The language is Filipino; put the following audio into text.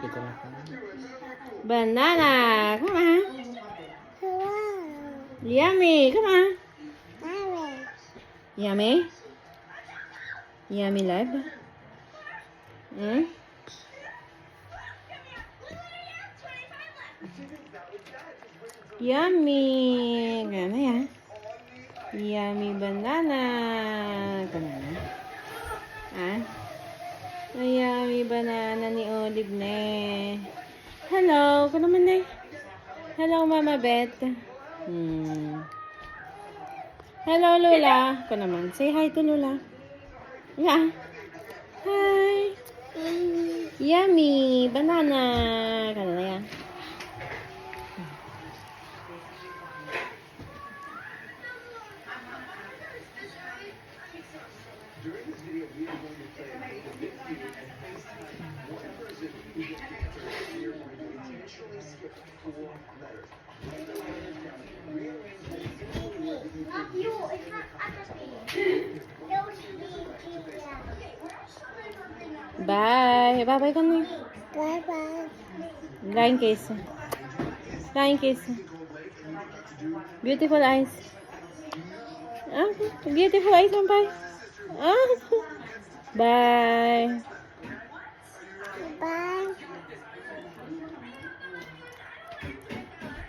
dito na. Banana. Come on. Yummy. Come on. Yummy? Yummy life? Hmm? Yummy. Gana yan. Yummy banana. Banana? Ah? Yummy banana ni Olive ne. Hello. Ka naman ne. Hello, Mama Beth. Hello, Lola. Ka naman. Say hi to Lola. Yeah. Hi. Yummy banana. Ka na yan. Not you. It's not atrophy. Bye. Bye-bye ka na. Bye-bye. Flying kiss. Flying kiss. Beautiful eyes. Ah, beautiful eyes, Mampay. Ah. Bye. Bye.